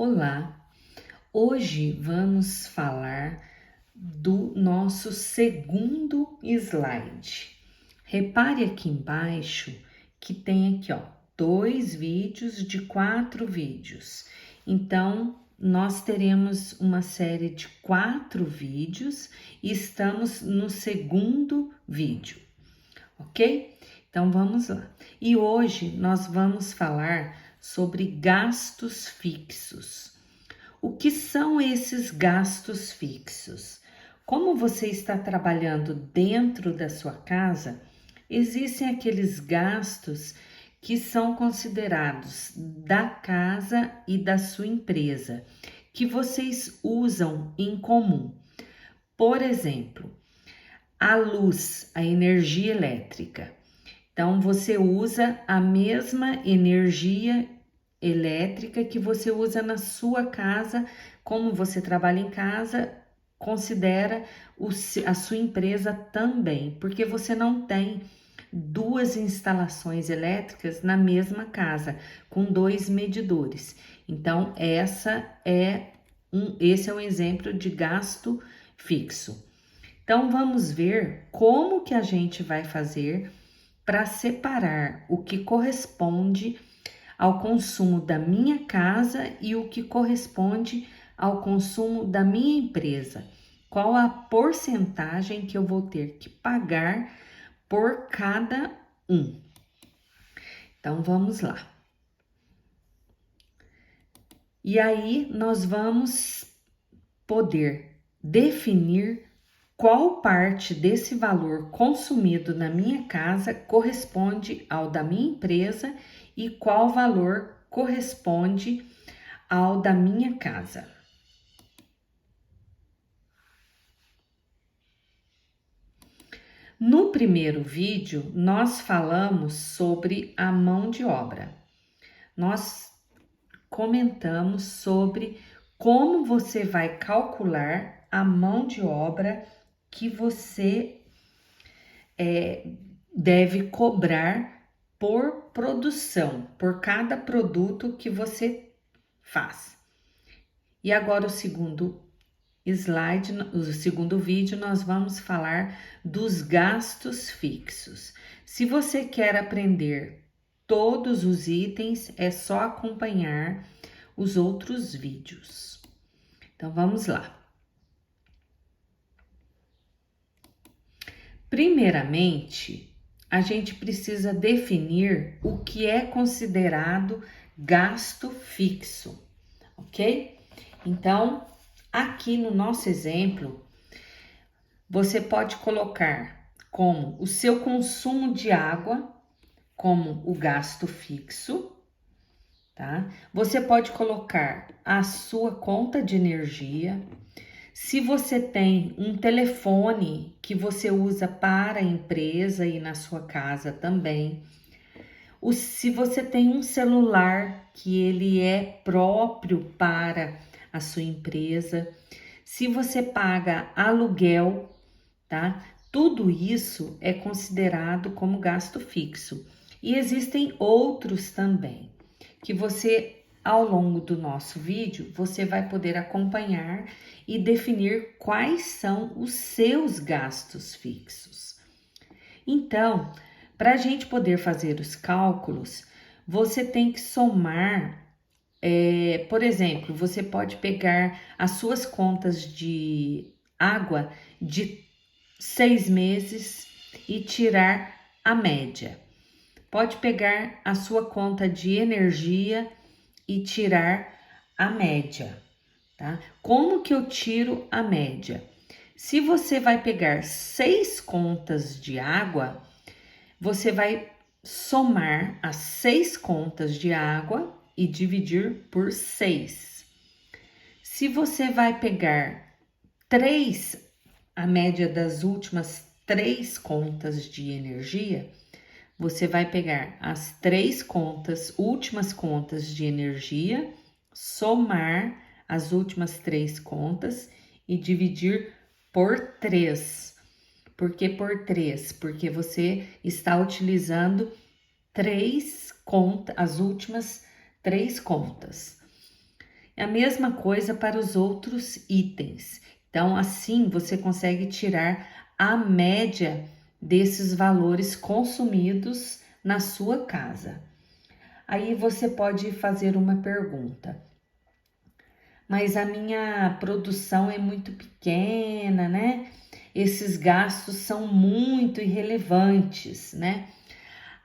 Olá, hoje vamos falar do nosso segundo slide. Repare aqui embaixo que tem aqui, ó, 2 vídeos de 4 vídeos. Então, nós teremos uma série de 4 vídeos e estamos no segundo vídeo, ok? Então, vamos lá. E hoje nós vamos falar sobre gastos fixos. O que são esses gastos fixos? Como você está trabalhando dentro da sua casa, existem aqueles gastos que são considerados da casa e da sua empresa, que vocês usam em comum. Por exemplo, a luz, a energia elétrica. Então, você usa a mesma energia elétrica que você usa na sua casa. Como você trabalha em casa, considera a sua empresa também, porque você não tem duas instalações elétricas na mesma casa, com 2 medidores. Então, esse é um exemplo de gasto fixo. Então, vamos ver como que a gente vai fazer para separar o que corresponde ao consumo da minha casa e o que corresponde ao consumo da minha empresa. Qual a porcentagem que eu vou ter que pagar por cada um? Então, vamos lá. E aí, nós vamos poder definir qual parte desse valor consumido na minha casa corresponde ao da minha empresa e qual valor corresponde ao da minha casa. No primeiro vídeo, nós falamos sobre a mão de obra. Nós comentamos sobre como você vai calcular a mão de obra que você deve cobrar por produção, por cada produto que você faz. E agora o segundo slide, o segundo vídeo, nós vamos falar dos gastos fixos. Se você quer aprender todos os itens, é só acompanhar os outros vídeos. Então, vamos lá. Primeiramente, a gente precisa definir o que é considerado gasto fixo, ok? Então, aqui no nosso exemplo, você pode colocar como o seu consumo de água, como o gasto fixo, tá? Você pode colocar a sua conta de energia. Se você tem um telefone que você usa para a empresa e na sua casa também, se você tem um celular que ele é próprio para a sua empresa, se você paga aluguel, tá? Tudo isso é considerado como gasto fixo. E existem outros também, que você, ao longo do nosso vídeo, você vai poder acompanhar e definir quais são os seus gastos fixos. Então, para a gente poder fazer os cálculos, você tem que somar, por exemplo, você pode pegar as suas contas de água de 6 meses e tirar a média. Pode pegar a sua conta de energia e tirar a média, tá? Como que eu tiro a média? Se você vai pegar 6 contas de água, você vai somar as 6 contas de água e dividir por 6. Se você vai pegar 3, a média das últimas 3 contas de energia, você vai pegar as 3 contas, últimas contas de energia, somar as últimas 3 contas e dividir por 3. Por que por 3? Porque você está utilizando 3 contas, as últimas 3 contas. É a mesma coisa para os outros itens. Então, assim você consegue tirar a média desses valores consumidos na sua casa. Aí você pode fazer uma pergunta: mas a minha produção é muito pequena, né? Esses gastos são muito irrelevantes, né?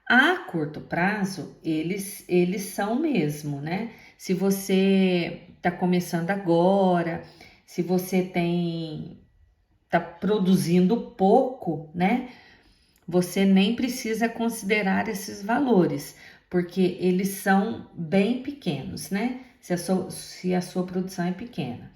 A curto prazo, eles são mesmo, né? Se você está começando agora, se você tá produzindo pouco, né? Você nem precisa considerar esses valores, porque eles são bem pequenos, né? Se a sua produção é pequena.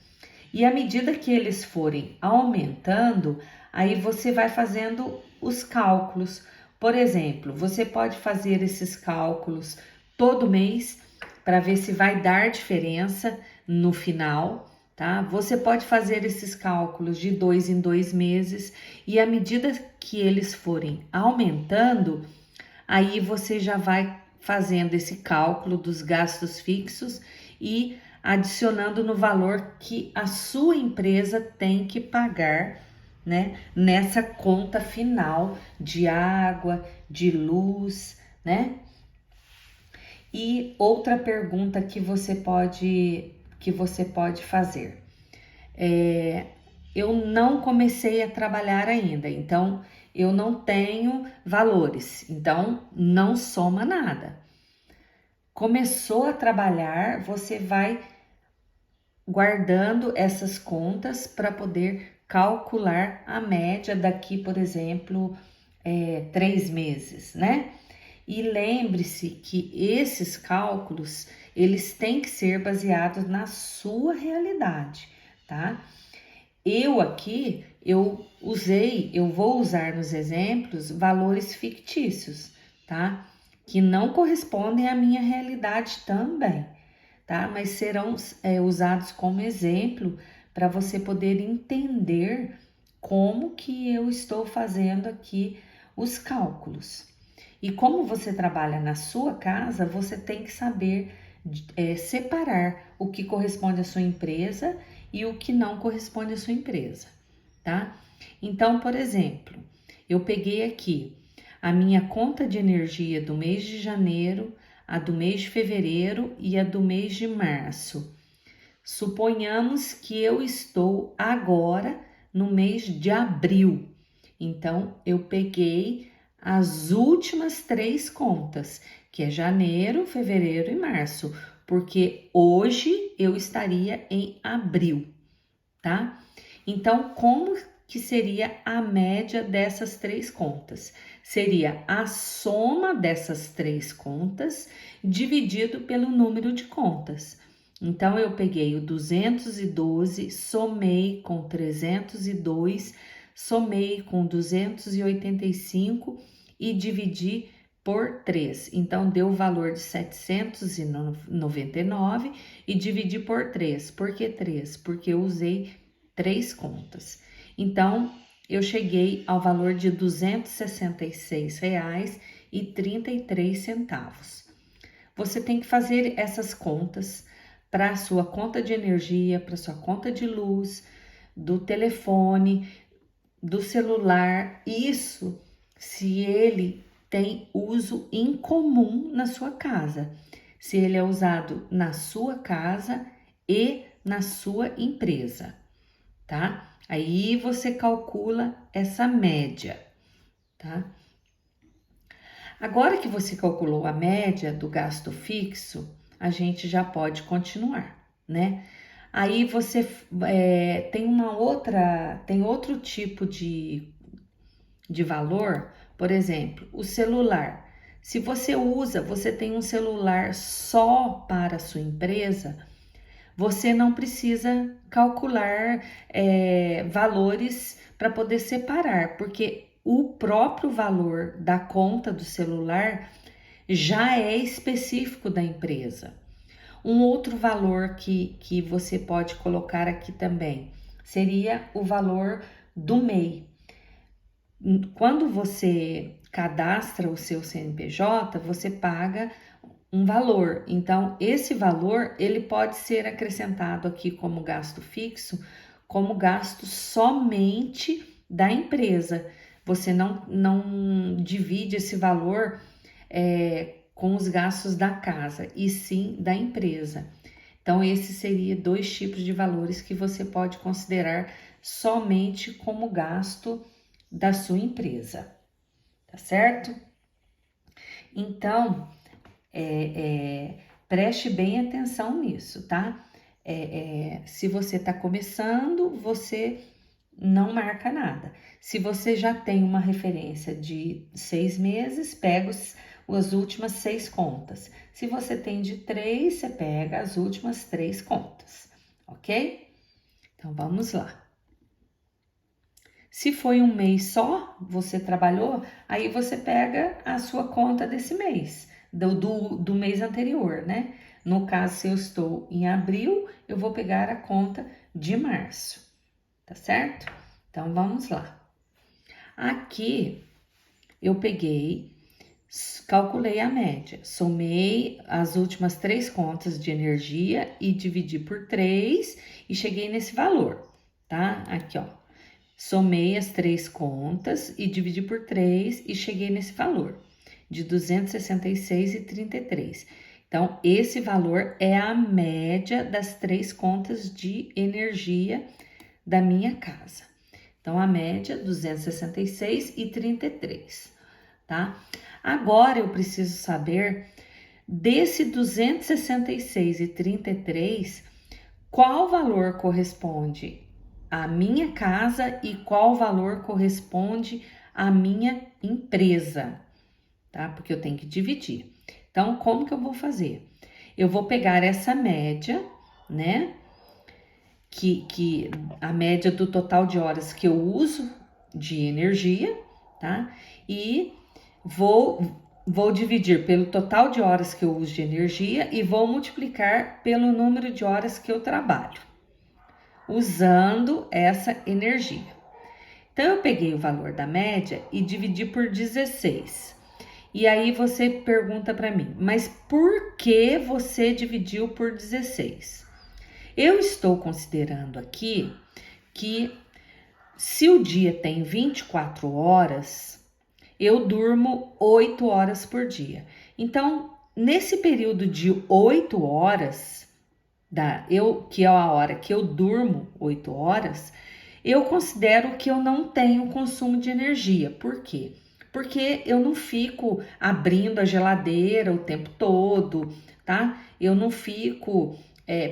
E à medida que eles forem aumentando, aí você vai fazendo os cálculos. Por exemplo, você pode fazer esses cálculos todo mês para ver se vai dar diferença no final, tá? Você pode fazer esses cálculos de 2 em 2 meses e à medida que eles forem aumentando, aí você já vai fazendo esse cálculo dos gastos fixos e adicionando no valor que a sua empresa tem que pagar, né, nessa conta final de água, de luz, né? E outra pergunta que você pode fazer. Eu não comecei a trabalhar ainda, então eu não tenho valores, então não soma nada. Começou a trabalhar, você vai guardando essas contas para poder calcular a média daqui, por exemplo, 3 meses, né? E lembre-se que esses cálculos, eles têm que ser baseados na sua realidade, tá? Eu vou usar nos exemplos valores fictícios, tá? Que não correspondem à minha realidade também, tá? Mas serão usados como exemplo para você poder entender como que eu estou fazendo aqui os cálculos. E como você trabalha na sua casa, você tem que saber separar o que corresponde à sua empresa e o que não corresponde à sua empresa, tá? Então, por exemplo, eu peguei aqui a minha conta de energia do mês de janeiro, a do mês de fevereiro e a do mês de março. Suponhamos que eu estou agora no mês de abril. Então, eu peguei as últimas 3 contas, que é janeiro, fevereiro e março, porque hoje eu estaria em abril, tá? Então, como que seria a média dessas 3 contas? Seria a soma dessas 3 contas dividido pelo número de contas. Então, eu peguei o 212, somei com 302, somei com 285 e dividi por 3. Então, deu o valor de 799 e dividi por 3. Por que 3? Porque eu usei 3 contas. Então, eu cheguei ao valor de R$ 266,33. Você tem que fazer essas contas para a sua conta de energia, para a sua conta de luz, do telefone, do celular. Isso se ele tem uso em comum na sua casa, se ele é usado na sua casa e na sua empresa, tá? Aí você calcula essa média, tá? Agora que você calculou a média do gasto fixo, a gente já pode continuar, né? Aí você tem outro tipo de valor, por exemplo, o celular. Se você tem um celular só para a sua empresa, você não precisa calcular valores para poder separar, porque o próprio valor da conta do celular já é específico da empresa. Um outro valor que você pode colocar aqui também seria o valor do MEI. Quando você cadastra o seu CNPJ, você paga um valor. Então, esse valor, ele pode ser acrescentado aqui como gasto fixo, como gasto somente da empresa. Você não divide esse valor com os gastos da casa, e sim da empresa. Então, esses seriam 2 tipos de valores que você pode considerar somente como gasto da sua empresa, tá certo? Então, preste bem atenção nisso, tá? Se você está começando, você não marca nada. Se você já tem uma referência de 6 meses, pega as últimas 6 contas. Se você tem de 3, você pega as últimas 3 contas, ok? Então, vamos lá. Se foi um mês só, você trabalhou, aí você pega a sua conta desse mês, do mês anterior, né? No caso, se eu estou em abril, eu vou pegar a conta de março, tá certo? Então, vamos lá. Aqui, eu calculei a média, somei as últimas 3 contas de energia e dividi por 3 e cheguei nesse valor, tá? Aqui, ó. Somei as 3 contas e dividi por 3 e cheguei nesse valor de 266,33. Então, esse valor é a média das 3 contas de energia da minha casa. Então, a média 266,33, tá? Agora eu preciso saber desse 266,33 qual valor corresponde a minha casa e qual valor corresponde à minha empresa, tá? Porque eu tenho que dividir. Então, como que eu vou fazer? Eu vou pegar essa média, né? Que a média do total de horas que eu uso de energia, tá? E vou dividir pelo total de horas que eu uso de energia e vou multiplicar pelo número de horas que eu trabalho usando essa energia. Então, eu peguei o valor da média e dividi por 16. E aí você pergunta para mim, mas por que você dividiu por 16? Eu estou considerando aqui que se o dia tem 24 horas, eu durmo 8 horas por dia. Então, nesse período de 8 horas, que é a hora que eu durmo 8 horas, eu considero que eu não tenho consumo de energia. Por quê? Porque eu não fico abrindo a geladeira o tempo todo, tá? Eu não fico...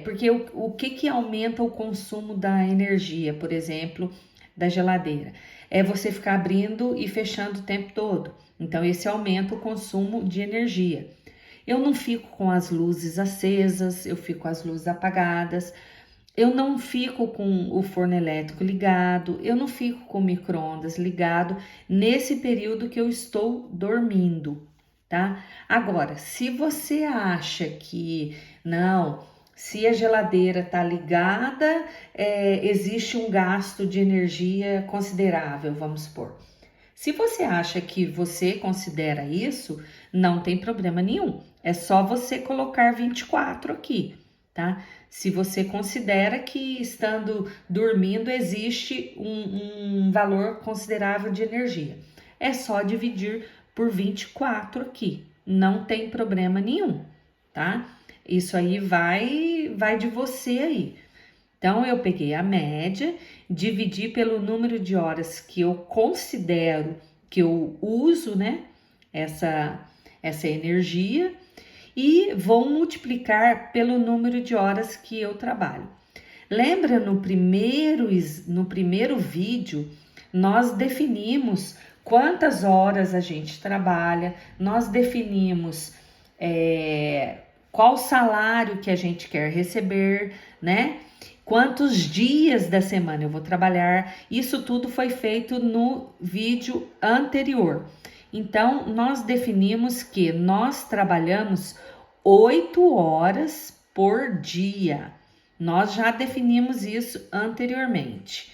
porque o que aumenta o consumo da energia, por exemplo, da geladeira? É você ficar abrindo e fechando o tempo todo. Então, esse aumenta o consumo de energia. Eu não fico com as luzes acesas, eu fico com as luzes apagadas, eu não fico com o forno elétrico ligado, eu não fico com o micro-ondas ligado nesse período que eu estou dormindo, tá? Agora, se você acha que não, se a geladeira tá ligada, existe um gasto de energia considerável, vamos supor. Se você acha que você considera isso, não tem problema nenhum. É só você colocar 24 aqui, tá? Se você considera que estando dormindo existe um valor considerável de energia, é só dividir por 24 aqui. Não tem problema nenhum, tá? Isso aí vai de você aí. Então, eu peguei a média, dividi pelo número de horas que eu considero que eu uso, né, essa energia, e vou multiplicar pelo número de horas que eu trabalho. Lembra no primeiro vídeo, nós definimos quantas horas a gente trabalha, nós definimos qual salário que a gente quer receber, né? Quantos dias da semana eu vou trabalhar, isso tudo foi feito no vídeo anterior. Então, nós definimos que nós trabalhamos 8 horas por dia. Nós já definimos isso anteriormente.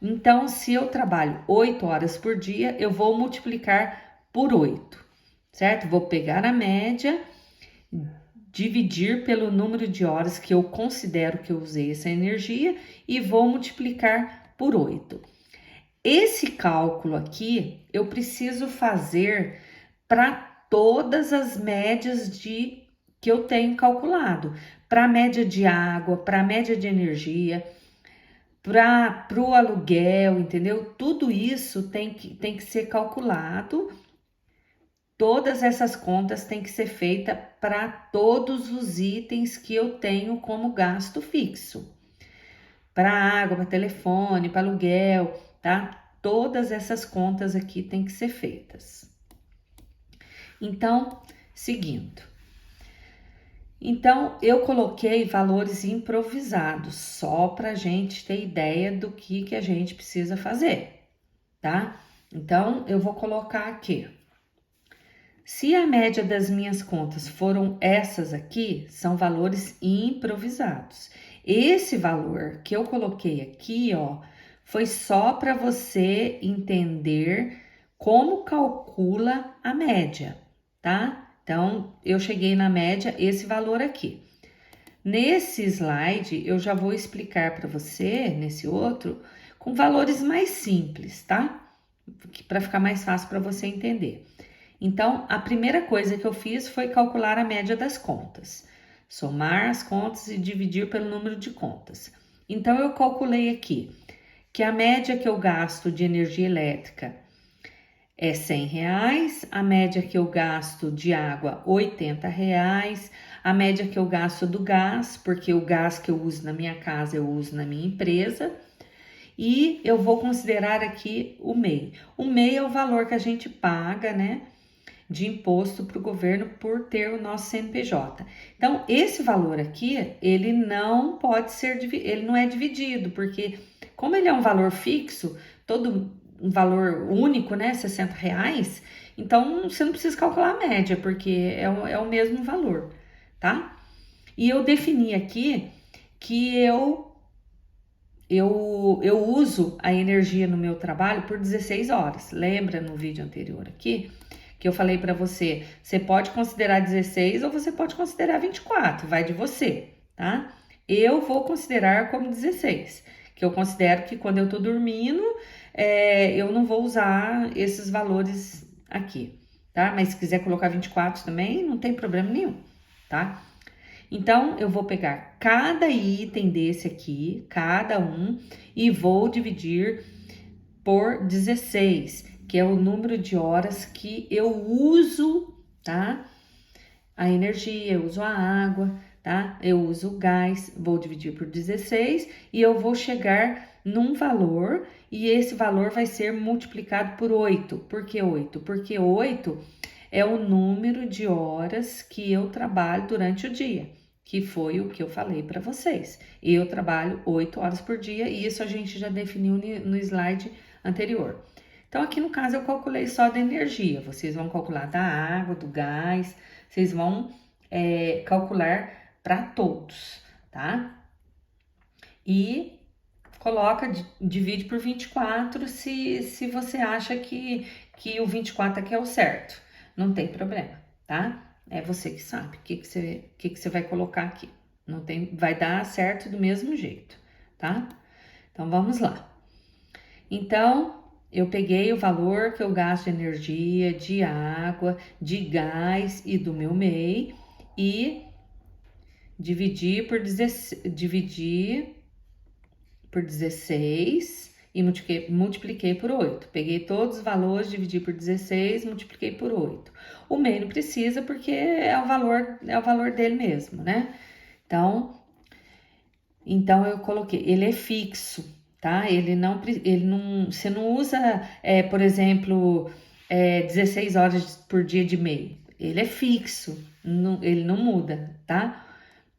Então, se eu trabalho 8 horas por dia, eu vou multiplicar por 8, certo? Vou pegar a média dividir pelo número de horas que eu considero que eu usei essa energia e vou multiplicar por 8. Esse cálculo aqui eu preciso fazer para todas as médias que eu tenho calculado, para a média de água, para a média de energia, para o aluguel, entendeu? Tudo isso tem que ser calculado. Todas essas contas têm que ser feitas para todos os itens que eu tenho como gasto fixo. Para água, para telefone, para aluguel, tá? Todas essas contas aqui têm que ser feitas. Então, seguindo. Então, eu coloquei valores improvisados, só para a gente ter ideia do que a gente precisa fazer, tá? Então, eu vou colocar aqui. Se a média das minhas contas foram essas aqui, são valores improvisados. Esse valor que eu coloquei aqui, ó, foi só para você entender como calcula a média, tá? Então, eu cheguei na média, esse valor aqui. Nesse slide, eu já vou explicar para você, nesse outro, com valores mais simples, tá? Para ficar mais fácil para você entender. Então, a primeira coisa que eu fiz foi calcular a média das contas. Somar as contas e dividir pelo número de contas. Então, eu calculei aqui que a média que eu gasto de energia elétrica é R$100, a média que eu gasto de água, R$80, a média que eu gasto do gás, porque o gás que eu uso na minha casa eu uso na minha empresa, e eu vou considerar aqui o MEI. O MEI é o valor que a gente paga, né, de imposto para o governo por ter o nosso CNPJ. Então, esse valor aqui, ele não pode ser, ele não é dividido, porque como ele é um valor fixo, todo um valor único, né, R$60, então você não precisa calcular a média, porque é o mesmo valor, tá? E eu defini aqui que eu uso a energia no meu trabalho por 16 horas. Lembra no vídeo anterior aqui que eu falei para você, você pode considerar 16 ou você pode considerar 24, vai de você, tá? Eu vou considerar como 16, que eu considero que quando eu tô dormindo, eu não vou usar esses valores aqui, tá? Mas se quiser colocar 24 também, não tem problema nenhum, tá? Então, eu vou pegar cada item desse aqui, cada um, e vou dividir por 16, que é o número de horas que eu uso, tá? A energia, eu uso a água, tá? Eu uso o gás, vou dividir por 16 e eu vou chegar num valor e esse valor vai ser multiplicado por 8. Por que 8? Porque 8 é o número de horas que eu trabalho durante o dia, que foi o que eu falei para vocês. Eu trabalho 8 horas por dia e isso a gente já definiu no slide anterior. Então, aqui no caso, eu calculei só da energia. Vocês vão calcular da água, do gás, vocês vão calcular para todos, tá? E coloca, divide por 24 se você acha que o 24 aqui é o certo. Não tem problema, tá? É você que sabe o que você vai colocar aqui. Não tem, vai dar certo do mesmo jeito, tá? Então, vamos lá. Então, eu peguei o valor que eu gasto de energia, de água, de gás e do meu MEI e dividi por 16 e multipliquei por 8. Peguei todos os valores, dividi por 16, multipliquei por 8. O MEI não precisa porque é o valor dele mesmo, né? Então eu coloquei, ele é fixo, tá? Você não usa, por exemplo, 16 horas por dia de MEI. Ele é fixo, ele não muda, tá?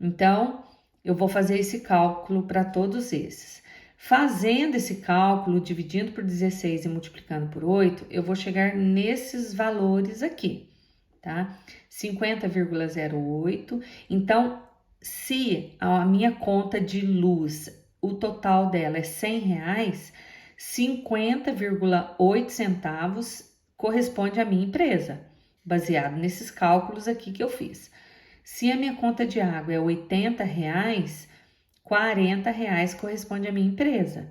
Então, eu vou fazer esse cálculo para todos esses. Fazendo esse cálculo, dividindo por 16 e multiplicando por 8, eu vou chegar nesses valores aqui, tá? 50,08. Então, se a minha conta de luz, o total dela é R$100, 50,8 centavos corresponde à minha empresa, baseado nesses cálculos aqui que eu fiz. Se a minha conta de água é R$ 80, R$ 40 corresponde à minha empresa.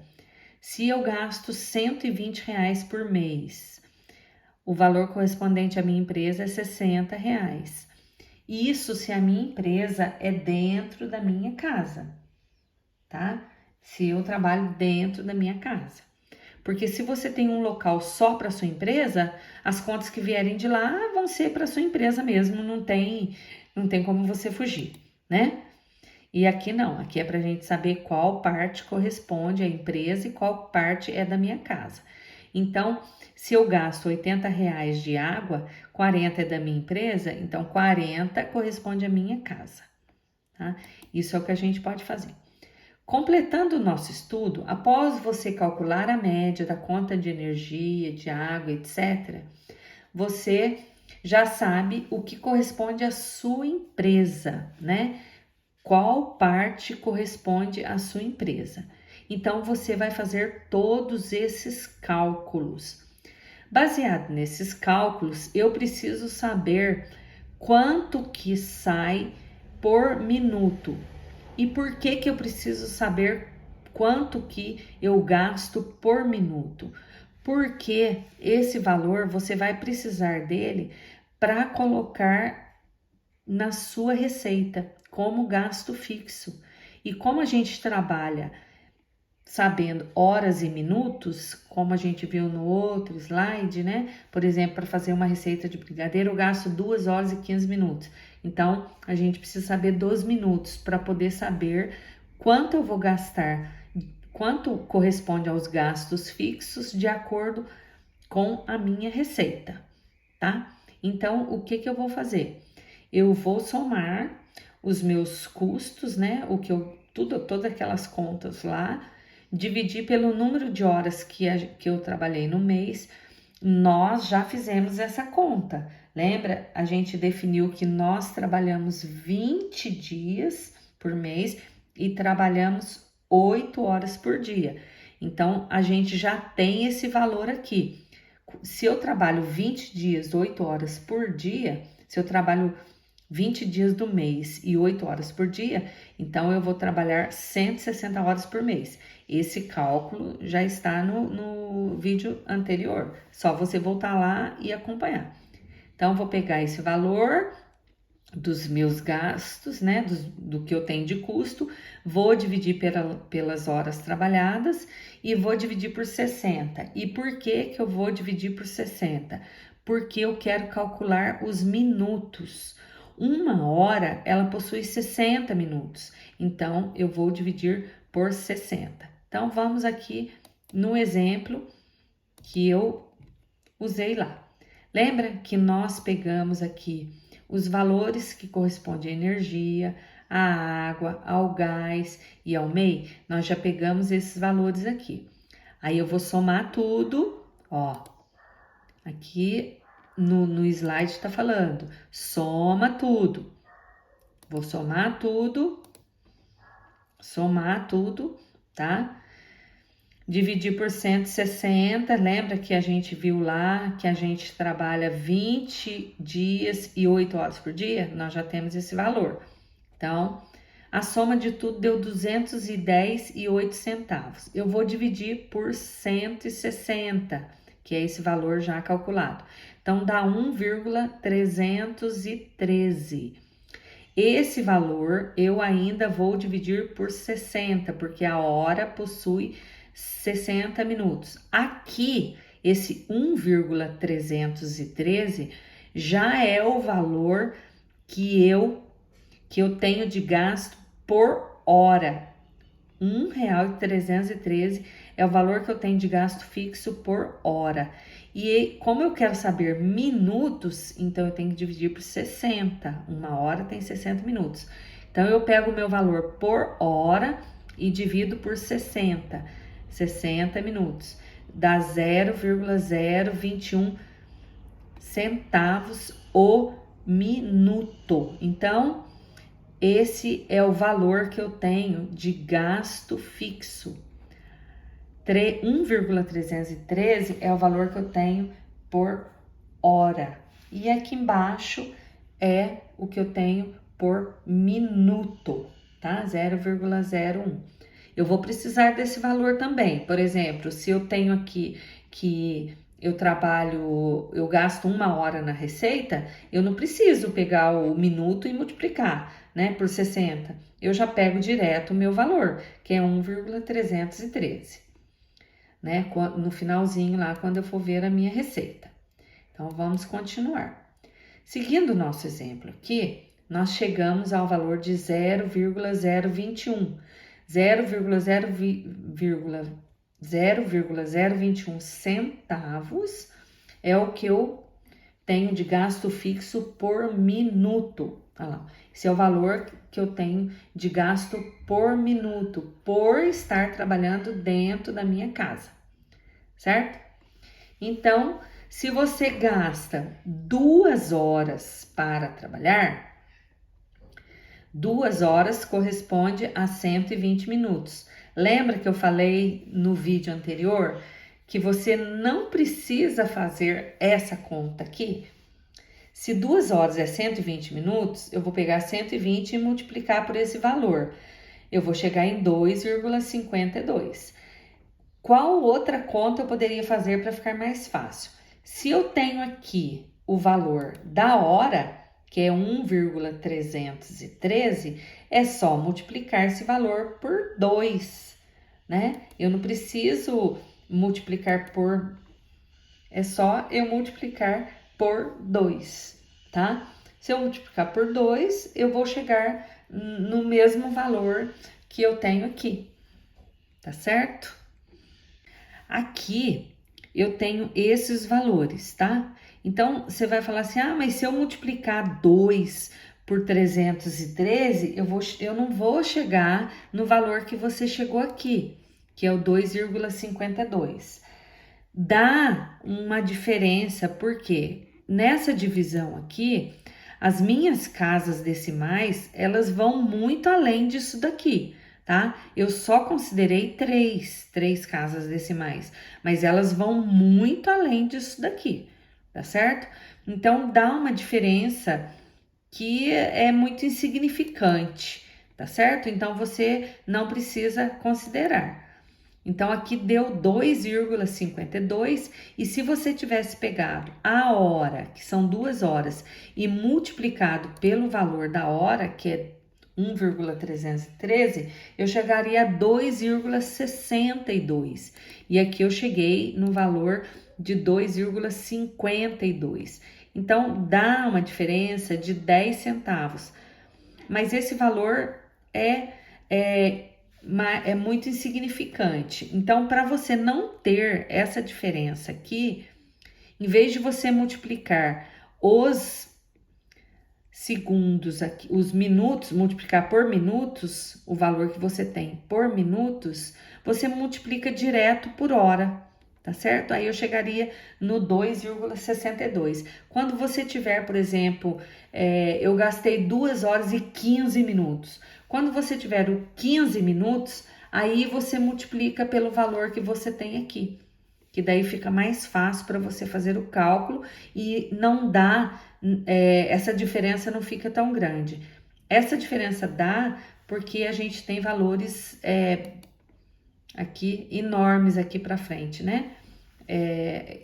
Se eu gasto R$ 120 por mês, o valor correspondente à minha empresa é R$ 60. Isso se a minha empresa é dentro da minha casa, tá? Se eu trabalho dentro da minha casa. Porque se você tem um local só para sua empresa, as contas que vierem de lá vão ser para sua empresa mesmo, não tem como você fugir, né? E aqui não, aqui é para a gente saber qual parte corresponde à empresa e qual parte é da minha casa. Então, se eu gasto R$ 80 de água, 40 é da minha empresa, então 40 corresponde à minha casa, tá? Isso é o que a gente pode fazer. Completando o nosso estudo, após você calcular a média da conta de energia, de água, etc., você já sabe o que corresponde à sua empresa, né? Qual parte corresponde à sua empresa. Então, você vai fazer todos esses cálculos. Baseado nesses cálculos, eu preciso saber quanto que sai por minuto. E por que eu preciso saber quanto que eu gasto por minuto? Porque esse valor você vai precisar dele para colocar na sua receita como gasto fixo. E como a gente trabalha sabendo horas e minutos, como a gente viu no outro slide, né? Por exemplo, para fazer uma receita de brigadeiro, eu gasto 2 horas e 15 minutos. Então, a gente precisa saber dos minutos para poder saber quanto eu vou gastar, quanto corresponde aos gastos fixos de acordo com a minha receita, tá? Então, o que eu vou fazer? Eu vou somar os meus custos, né? Todas aquelas contas lá, dividir pelo número de horas que eu trabalhei no mês. Nós já fizemos essa conta. Lembra? A gente definiu que nós trabalhamos 20 dias por mês e trabalhamos 8 horas por dia. Então, a gente já tem esse valor aqui. Se eu trabalho 20 dias, 8 horas por dia, se eu trabalho 20 dias do mês e 8 horas por dia, então eu vou trabalhar 160 horas por mês. Esse cálculo já está no vídeo anterior, só você voltar lá e acompanhar. Então, vou pegar esse valor dos meus gastos, né, do que eu tenho de custo, vou dividir pelas horas trabalhadas e vou dividir por 60. E por que eu vou dividir por 60? Porque eu quero calcular os minutos. Uma hora, ela possui 60 minutos, então eu vou dividir por 60. Então, vamos aqui no exemplo que eu usei lá. Lembra que nós pegamos aqui os valores que correspondem à energia, à água, ao gás e ao MEI? Nós já pegamos esses valores aqui. Aí eu vou somar tudo, ó. Aqui no slide está falando, soma tudo. Vou somar tudo, tá? Dividir por 160, lembra que a gente viu lá que a gente trabalha 20 dias e 8 horas por dia? Nós já temos esse valor. Então, a soma de tudo deu 210,08 centavos. Eu vou dividir por 160, que é esse valor já calculado. Então, dá 1,313. Esse valor eu ainda vou dividir por 60, porque a hora possui 60 minutos. Aqui, esse 1,313 já é o valor que eu tenho de gasto por hora. R$1,313 é o valor que eu tenho de gasto fixo por hora. E como eu quero saber minutos, então eu tenho que dividir por 60. Uma hora tem 60 minutos. Então, eu pego o meu valor por hora e divido por 60. 60 minutos. Dá 0,021 centavos o minuto. Então, esse é o valor que eu tenho de gasto fixo. 1,313 é o valor que eu tenho por hora. E aqui embaixo é o que eu tenho por minuto, tá? 0,01. Eu vou precisar desse valor também. Por exemplo, se eu tenho aqui que eu gasto 1 hora na receita, eu não preciso pegar o minuto e multiplicar, né, por 60. Eu já pego direto o meu valor, que é 1,313, né, no finalzinho lá, quando eu for ver a minha receita. Então, vamos continuar. Seguindo o nosso exemplo aqui, nós chegamos ao valor de 0,021. 0,021 centavos é o que eu tenho de gasto fixo por minuto. Olha lá, esse é o valor que eu tenho de gasto por minuto, por estar trabalhando dentro da minha casa, certo? Então, se você gasta 2 horas para trabalhar, 2 horas corresponde a 120 minutos. Lembra que eu falei no vídeo anterior que você não precisa fazer essa conta aqui? Se 2 horas é 120 minutos, eu vou pegar 120 e multiplicar por esse valor. Eu vou chegar em 2,52. Qual outra conta eu poderia fazer para ficar mais fácil? Se eu tenho aqui o valor da hora, que é 1,313, é só multiplicar esse valor por 2, né? Eu não preciso multiplicar por... É só eu multiplicar por 2, tá? Se eu multiplicar por 2, eu vou chegar no mesmo valor que eu tenho aqui, tá certo? Aqui eu tenho esses valores, tá? Então, você vai falar assim, mas se eu multiplicar 2 por 313, eu não vou chegar no valor que você chegou aqui, que é o 2,52. Dá uma diferença, porque nessa divisão aqui, as minhas casas decimais, elas vão muito além disso daqui, tá? Eu só considerei três casas decimais, mas elas vão muito além disso daqui, tá certo? Então, dá uma diferença que é muito insignificante, tá certo? Então, você não precisa considerar. Então, aqui deu 2,52 e se você tivesse pegado a hora, que são 2 horas, e multiplicado pelo valor da hora, que é 1,313, eu chegaria a 2,62. E aqui eu cheguei no valor de 2,52. Então, dá uma diferença de 10 centavos. Mas esse valor é muito insignificante. Então, para você não ter essa diferença aqui, em vez de você multiplicar os segundos aqui, os minutos, multiplicar por minutos, o valor que você tem por minutos, você multiplica direto por hora, tá certo? Aí eu chegaria no 2,62. Quando você tiver, por exemplo, eu gastei 2 horas e 15 minutos. Quando você tiver o 15 minutos, aí você multiplica pelo valor que você tem aqui, que daí fica mais fácil para você fazer o cálculo e não dá, essa diferença não fica tão grande. Essa diferença dá porque a gente tem valores aqui enormes aqui para frente, né?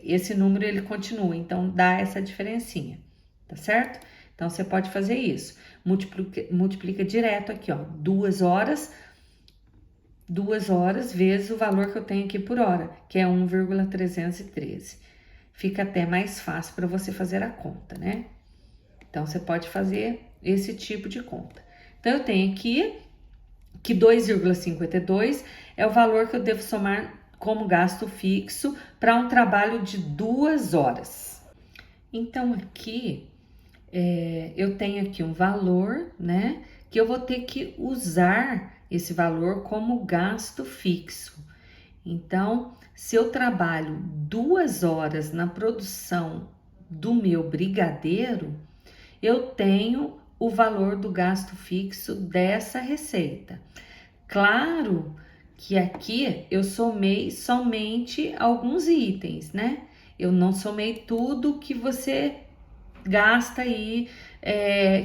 Esse número ele continua, então dá essa diferencinha, tá certo? Então você pode fazer isso, multiplica direto aqui, ó, 2 horas vezes o valor que eu tenho aqui por hora, que é 1,313. Fica até mais fácil para você fazer a conta, né? Então, você pode fazer esse tipo de conta. Então, eu tenho aqui que 2,52 é o valor que eu devo somar como gasto fixo para um trabalho de 2 horas. Então, aqui, eu tenho aqui um valor, né? Que eu vou ter que usar esse valor como gasto fixo. Então, se eu trabalho 2 horas na produção do meu brigadeiro, eu tenho o valor do gasto fixo dessa receita. Claro que aqui eu somei somente alguns itens, né? Eu não somei tudo que você gasta aí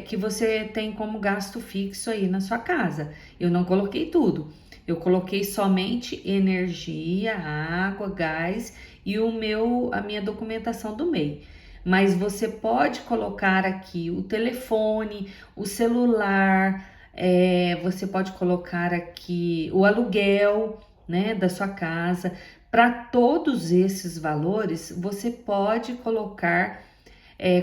que você tem como gasto fixo aí na sua casa. Eu não coloquei tudo. Eu coloquei somente energia, água, gás e a minha documentação do MEI. Mas você pode colocar aqui o telefone, o celular, você pode colocar aqui o aluguel, né, da sua casa. Para todos esses valores, você pode colocar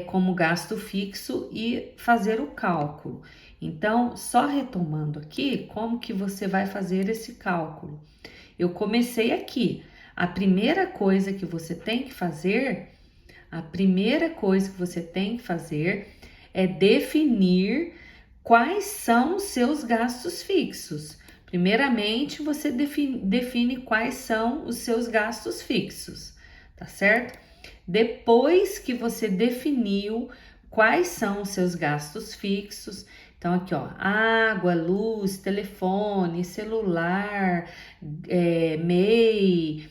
como gasto fixo e fazer o cálculo. Então, só retomando aqui, como que você vai fazer esse cálculo? Eu comecei aqui. A primeira coisa que você tem que fazer é definir quais são os seus gastos fixos. Primeiramente, você define quais são os seus gastos fixos, tá certo? Depois que você definiu quais são os seus gastos fixos, então aqui ó, água, luz, telefone, celular, MEI,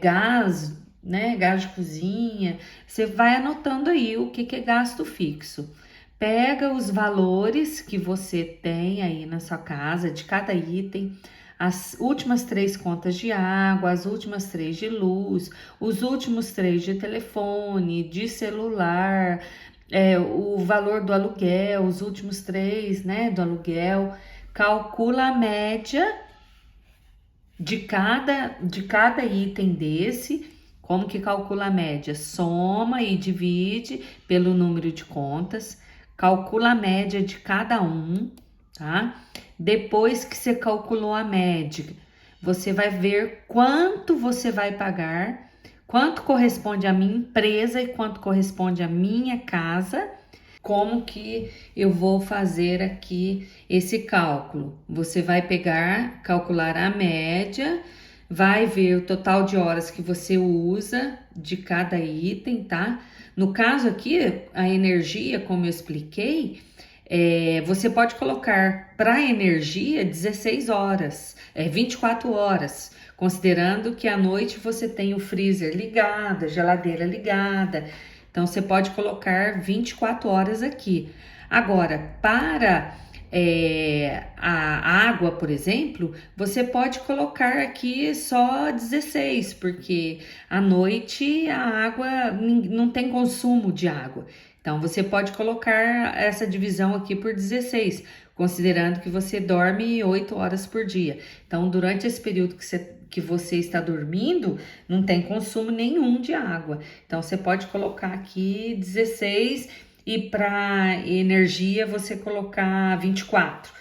gás, né, gás de cozinha, você vai anotando aí o que é gasto fixo. Pega os valores que você tem aí na sua casa de cada item, as últimas 3 contas de água, as últimas 3 de luz, os últimos 3 de telefone, de celular, o valor do aluguel, os últimos 3, né, do aluguel. Calcula a média de cada item desse. Como que calcula a média? Soma e divide pelo número de contas. Calcula a média de cada um, tá? Depois que você calculou a média, você vai ver quanto você vai pagar, quanto corresponde à minha empresa e quanto corresponde à minha casa. Como que eu vou fazer aqui esse cálculo? Você vai calcular a média, vai ver o total de horas que você usa de cada item, tá? No caso aqui, a energia, como eu expliquei, você pode colocar para energia 16 horas, 24 horas, considerando que à noite você tem o freezer ligado, a geladeira ligada. Então, você pode colocar 24 horas aqui. Agora, para a água, por exemplo, você pode colocar aqui só 16, porque à noite a água não tem consumo de água. Então, você pode colocar essa divisão aqui por 16, considerando que você dorme 8 horas por dia. Então, durante esse período que você está dormindo, não tem consumo nenhum de água. Então, você pode colocar aqui 16 e para energia você colocar 24,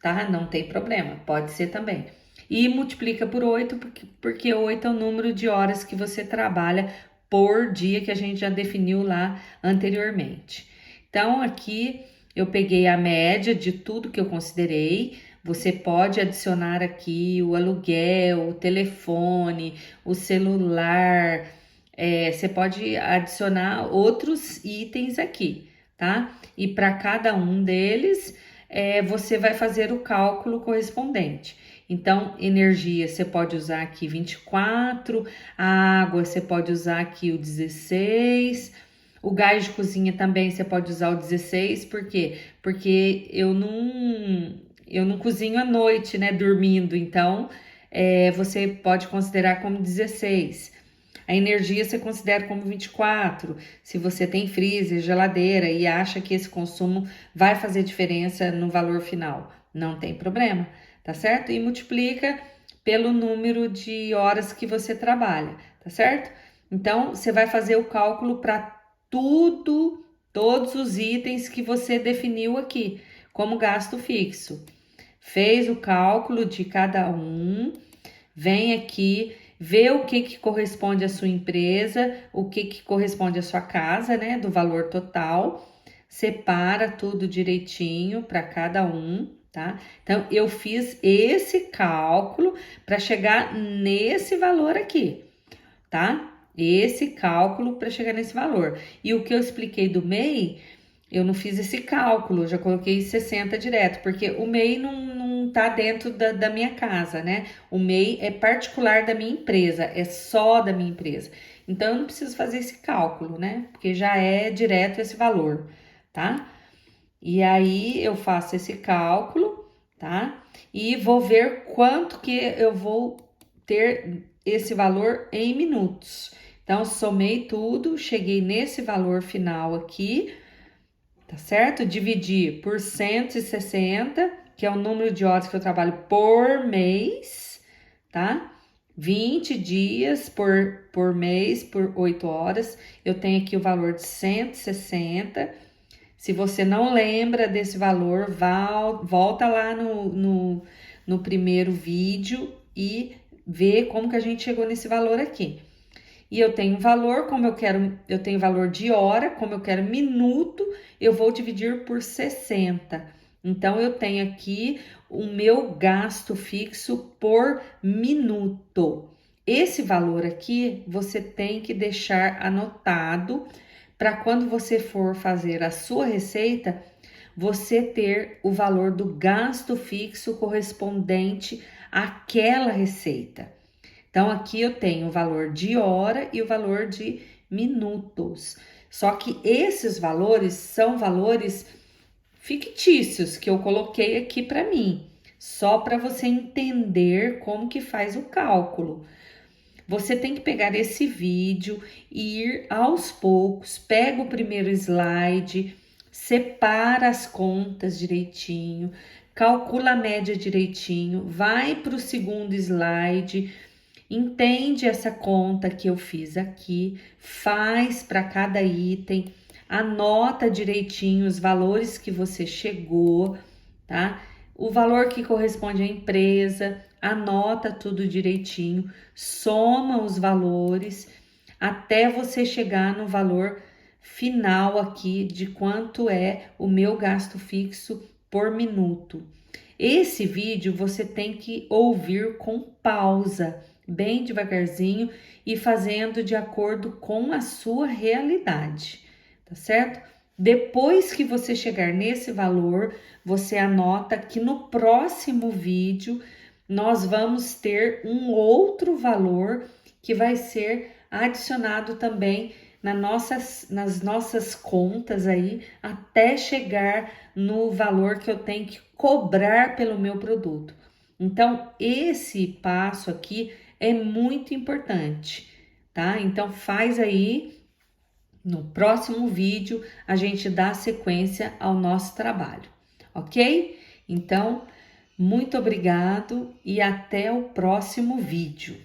tá? Não tem problema, pode ser também. E multiplica por 8, porque 8 é o número de horas que você trabalha por dia, que a gente já definiu lá anteriormente. Então, aqui eu peguei a média de tudo que eu considerei. Você pode adicionar aqui o aluguel, o telefone, o celular. Você pode adicionar outros itens aqui, tá? E para cada um deles, você vai fazer o cálculo correspondente. Então, energia, você pode usar aqui 24, a água, você pode usar aqui o 16, o gás de cozinha também você pode usar o 16, por quê? Porque eu não cozinho à noite, né, dormindo, então você pode considerar como 16. A energia você considera como 24. Se você tem freezer, geladeira e acha que esse consumo vai fazer diferença no valor final, não tem problema, tá certo? E multiplica pelo número de horas que você trabalha, tá certo? Então, você vai fazer o cálculo para todos os itens que você definiu aqui como gasto fixo. Fez o cálculo de cada um, vem aqui, vê o que corresponde à sua empresa, o que corresponde à sua casa, né, do valor total, separa tudo direitinho para cada um, tá? Então, eu fiz esse cálculo para chegar nesse valor aqui, tá? Esse cálculo para chegar nesse valor. E o que eu expliquei do MEI, eu não fiz esse cálculo, já coloquei 60 direto, porque o MEI não tá dentro da minha casa, né? O MEI é particular da minha empresa, é só da minha empresa. Então, eu não preciso fazer esse cálculo, né? Porque já é direto esse valor, tá? E aí eu faço esse cálculo, tá? E vou ver quanto que eu vou ter esse valor em minutos. Então, somei tudo, cheguei nesse valor final aqui, tá certo? Dividi por 160, que é o número de horas que eu trabalho por mês, tá? 20 dias por mês, por 8 horas. Eu tenho aqui o valor de 160. Se você não lembra desse valor, volta lá no primeiro vídeo e vê como que a gente chegou nesse valor aqui. E eu tenho valor, como eu tenho valor de hora, como eu quero minuto, eu vou dividir por 60. Então, eu tenho aqui o meu gasto fixo por minuto. Esse valor aqui, você tem que deixar anotado para quando você for fazer a sua receita, você ter o valor do gasto fixo correspondente àquela receita. Então, aqui eu tenho o valor de hora e o valor de minutos. Só que esses valores são valores fictícios que eu coloquei aqui para mim, só para você entender como que faz o cálculo. Você tem que pegar esse vídeo e ir aos poucos, pega o primeiro slide, separa as contas direitinho, calcula a média direitinho, vai para o segundo slide, entende essa conta que eu fiz aqui, faz para cada item, anota direitinho os valores que você chegou, tá? O valor que corresponde à empresa, anota tudo direitinho, soma os valores até você chegar no valor final aqui de quanto é o meu gasto fixo por minuto. Esse vídeo você tem que ouvir com pausa, bem devagarzinho e fazendo de acordo com a sua realidade, tá certo? Depois que você chegar nesse valor, você anota que no próximo vídeo nós vamos ter um outro valor que vai ser adicionado também nas nossas contas aí, até chegar no valor que eu tenho que cobrar pelo meu produto. Então, esse passo aqui é muito importante, tá? Então, faz aí. No próximo vídeo, a gente dá sequência ao nosso trabalho, ok? Então, muito obrigado e até o próximo vídeo.